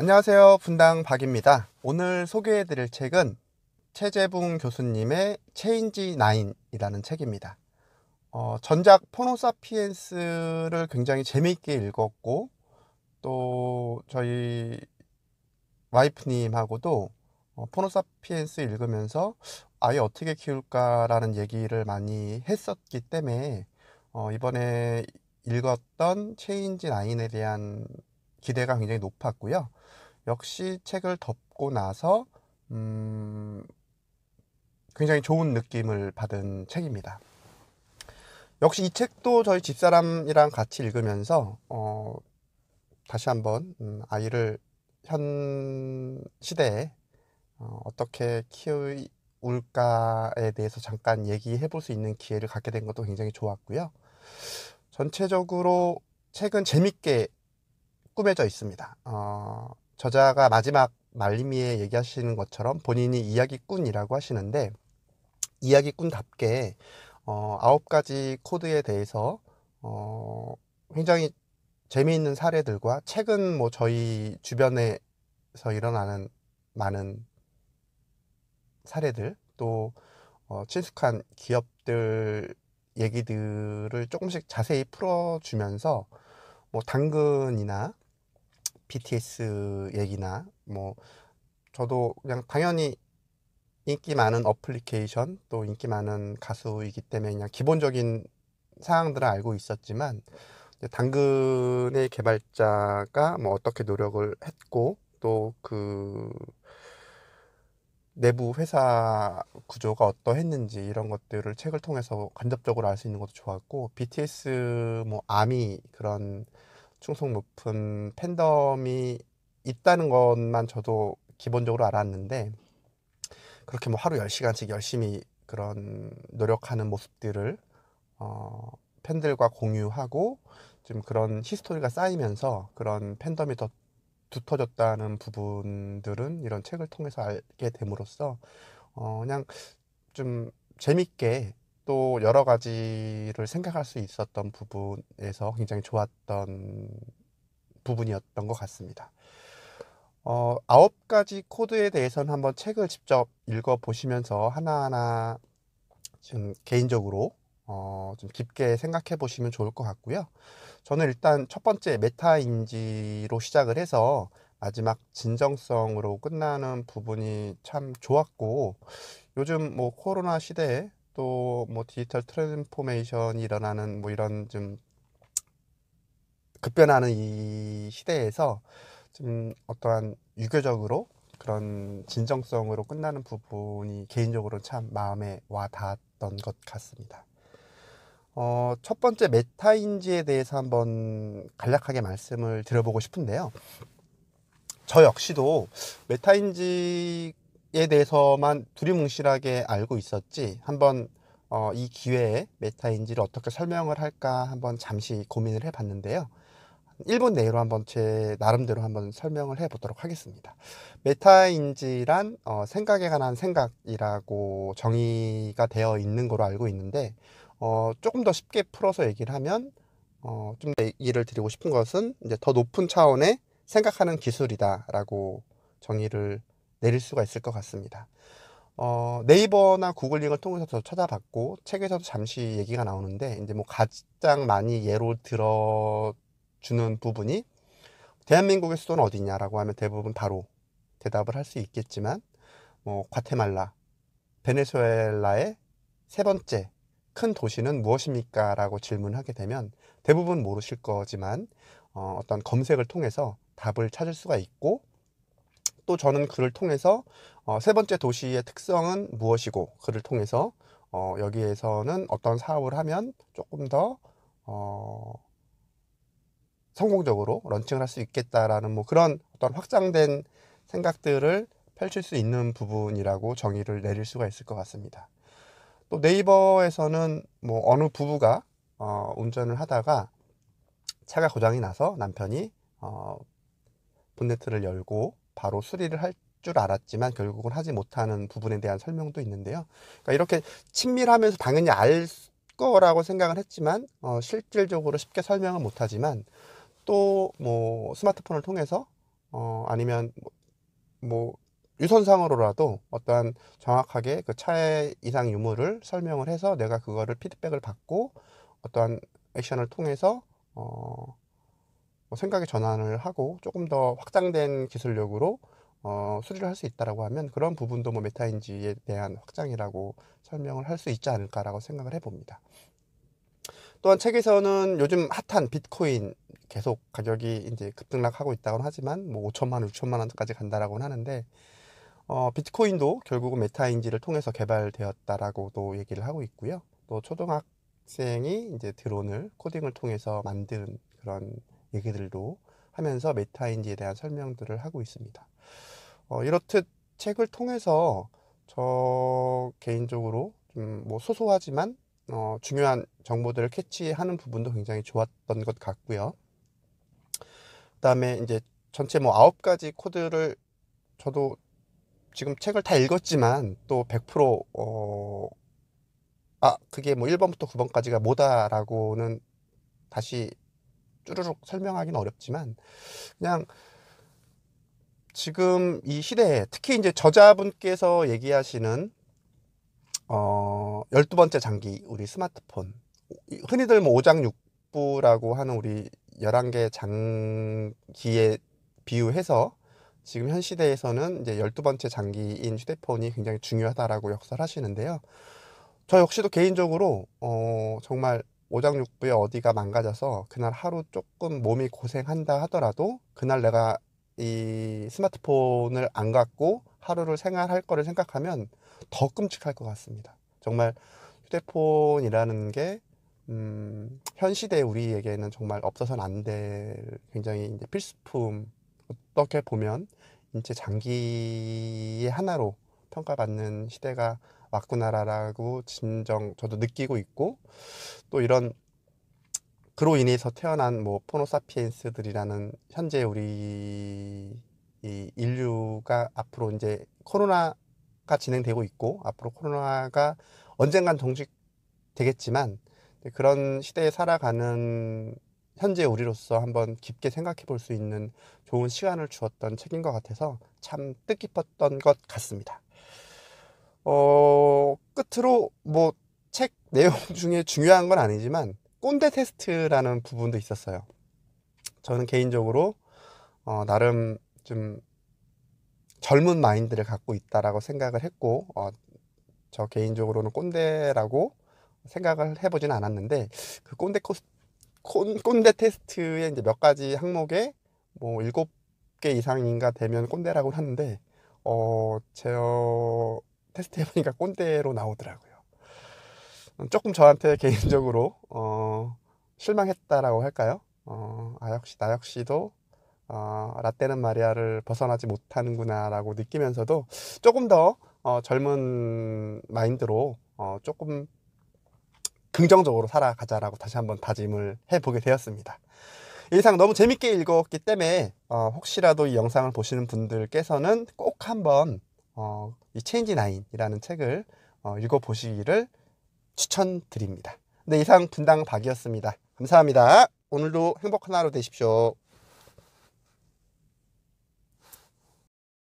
안녕하세요. 분당 박입니다. 오늘 소개해드릴 책은 최재붕 교수님의 체인지 9이라는 책입니다. 전작 포노사피엔스를 굉장히 재미있게 읽었고, 또 저희 와이프님하고도 포노사피엔스 읽으면서 아이 어떻게 키울까라는 얘기를 많이 했었기 때문에 이번에 읽었던 체인지 9에 대한 기대가 굉장히 높았고요. 역시 책을 덮고 나서 굉장히 좋은 느낌을 받은 책입니다. 역시 이 책도 저희 집사람이랑 같이 읽으면서 다시 한번 아이를 현 시대에 어떻게 키울까에 대해서 잠깐 얘기해 볼 수 있는 기회를 갖게 된 것도 굉장히 좋았고요. 전체적으로 책은 재밌게 꾸며져 있습니다. 저자가 마지막 말미에 얘기하시는 것처럼 본인이 이야기꾼이라고 하시는데, 이야기꾼답게 9가지 코드에 대해서 굉장히 재미있는 사례들과, 최근 뭐 저희 주변에서 일어나는 많은 사례들, 또 친숙한 기업들 얘기들을 조금씩 자세히 풀어주면서, 뭐 당근이나 BTS 얘기나, 뭐 저도 그냥 당연히 인기 많은 어플리케이션, 또 인기 많은 가수이기 때문에 그냥 기본적인 사항들은 알고 있었지만, 이제 당근의 개발자가 뭐 어떻게 노력을 했고, 또 그 내부 회사 구조가 어떠했는지, 이런 것들을 책을 통해서 간접적으로 알 수 있는 것도 좋았고, BTS 뭐 아미 그런 충성 높은 팬덤이 있다는 것만 저도 기본적으로 알았는데, 그렇게 뭐 하루 10시간씩 열심히 그런 노력하는 모습들을 팬들과 공유하고, 좀 그런 히스토리가 쌓이면서 그런 팬덤이 더 두터졌다는 부분들은 이런 책을 통해서 알게 됨으로써 그냥 좀 재밌게, 또 여러 가지를 생각할 수 있었던 부분에서 굉장히 좋았던 부분이었던 것 같습니다. 9가지 코드에 대해서는 한번 책을 직접 읽어보시면서 하나하나 좀 개인적으로 좀 깊게 생각해 보시면 좋을 것 같고요. 저는 일단 첫 번째 메타인지로 시작을 해서 마지막 진정성으로 끝나는 부분이 참 좋았고, 요즘 뭐 코로나 시대에 또 뭐 디지털 트랜스포메이션이 일어나는 뭐 이런 좀 급변하는 이 시대에서 좀 어떠한 유교적으로 그런 진정성으로 끝나는 부분이 개인적으로 참 마음에 와 닿았던 것 같습니다. 첫 번째 메타인지에 대해서 한번 간략하게 말씀을 드려보고 싶은데요. 저 역시도 메타인지에 대해서만 두리뭉실하게 알고 있었지, 한번 이 기회에 메타인지를 어떻게 설명을 할까 한번 잠시 고민을 해봤는데요. 1분 내로 한번 제 나름대로 한번 설명을 해보도록 하겠습니다. 메타인지란 생각에 관한 생각이라고 정의가 되어 있는 거로 알고 있는데, 조금 더 쉽게 풀어서 얘기를 하면, 좀 더 얘기를 드리고 싶은 것은 이제 더 높은 차원의 생각하는 기술이다라고 정의를 내릴 수가 있을 것 같습니다. 네이버나 구글링을 통해서 저 찾아봤고, 책에서도 잠시 얘기가 나오는데, 이제 뭐 가장 많이 예로 들어주는 부분이, 대한민국의 수도는 어디냐라고 하면 대부분 바로 대답을 할 수 있겠지만, 뭐 과테말라, 베네수엘라의 세 번째 큰 도시는 무엇입니까? 라고 질문하게 되면 대부분 모르실 거지만, 어떤 검색을 통해서 답을 찾을 수가 있고, 또 저는 글을 통해서 세 번째 도시의 특성은 무엇이고, 글을 통해서 여기에서는 어떤 사업을 하면 조금 더 성공적으로 런칭을 할 수 있겠다라는 뭐 그런 어떤 확장된 생각들을 펼칠 수 있는 부분이라고 정의를 내릴 수가 있을 것 같습니다. 또 네이버에서는 뭐 어느 부부가 운전을 하다가 차가 고장이 나서 남편이 본네트를 열고 바로 수리를 할 줄 알았지만 결국은 하지 못하는 부분에 대한 설명도 있는데요. 그러니까 이렇게 친밀하면서 당연히 알 거라고 생각을 했지만 실질적으로 쉽게 설명은 못하지만, 또 뭐 스마트폰을 통해서 아니면 뭐 유선상으로라도 어떠한 정확하게 그 차의 이상 유무를 설명을 해서 내가 그거를 피드백을 받고 어떠한 액션을 통해서 뭐 생각의 전환을 하고 조금 더 확장된 기술력으로 수리를 할 수 있다라고 하면 그런 부분도 뭐 메타인지에 대한 확장이라고 설명을 할 수 있지 않을까라고 생각을 해봅니다. 또한 책에서는 요즘 핫한 비트코인 계속 가격이 이제 급등락하고 있다고는 하지만 뭐 5천만 원, 6천만 원까지 간다라고는 하는데 비트코인도 결국은 메타인지를 통해서 개발되었다라고도 얘기를 하고 있고요. 또 초등학생이 이제 드론을 코딩을 통해서 만든 그런 얘기들도 하면서 메타인지에 대한 설명들을 하고 있습니다. 이렇듯 책을 통해서 저 개인적으로 좀 뭐 소소하지만 중요한 정보들을 캐치하는 부분도 굉장히 좋았던 것 같고요. 그다음에 이제 전체 뭐 9가지 코드를 저도 지금 책을 다 읽었지만 또 100% 그게 뭐 1번부터 9번까지가 뭐다라고는 다시 쭈루룩 설명하기는 어렵지만 그냥 지금 이 시대에 특히 이제 저자분께서 얘기하시는 12번째 장기 우리 스마트폰 흔히들 뭐 오장육부라고 하는 우리 11개 장기에 비유해서 지금 현 시대에서는 이제 12번째 장기인 휴대폰이 굉장히 중요하다라고 역설하시는데요. 저 역시도 개인적으로 정말 오장육부에 어디가 망가져서 그날 하루 조금 몸이 고생한다 하더라도 그날 내가 이 스마트폰을 안 갖고 하루를 생활할 거를 생각하면 더 끔찍할 것 같습니다. 정말 휴대폰이라는 게 현 시대 우리에게는 정말 없어서는 안 될 굉장히 이제 필수품, 어떻게 보면 인체 장기의 하나로 평가받는 시대가 왔구나라고 진정 저도 느끼고 있고, 또 이런 그로 인해서 태어난 뭐 포노사피엔스들이라는 현재 우리 이 인류가 앞으로 이제 코로나가 진행되고 있고 앞으로 코로나가 언젠간 종식되겠지만 그런 시대에 살아가는 현재 우리로서 한번 깊게 생각해 볼 수 있는 좋은 시간을 주었던 책인 것 같아서 참 뜻깊었던 것 같습니다. 끝으로 뭐 책 내용 중에 중요한 건 아니지만 꼰대 테스트라는 부분도 있었어요. 저는 개인적으로 나름 좀 젊은 마인드를 갖고 있다라고 생각을 했고 저 개인적으로는 꼰대라고 생각을 해보진 않았는데 그 꼰대 테스트의 이제 몇 가지 항목에 뭐 7개 이상인가 되면 꼰대라고 하는데 제 테스트 해보니까 꼰대로 나오더라고요. 조금 저한테 개인적으로 실망했다라고 할까요? 역시 나 역시도 라떼는 마리아를 벗어나지 못하는구나 라고 느끼면서도 조금 더 젊은 마인드로 조금 긍정적으로 살아가자라고 다시 한번 다짐을 해보게 되었습니다. 이 이상 너무 재밌게 읽었기 때문에 혹시라도 이 영상을 보시는 분들께서는 꼭 한번 이 체인지 나인이라는 책을 읽어보시기를 추천드립니다. 네, 이상 분당 박이었습니다. 감사합니다. 오늘도 행복한 하루 되십시오.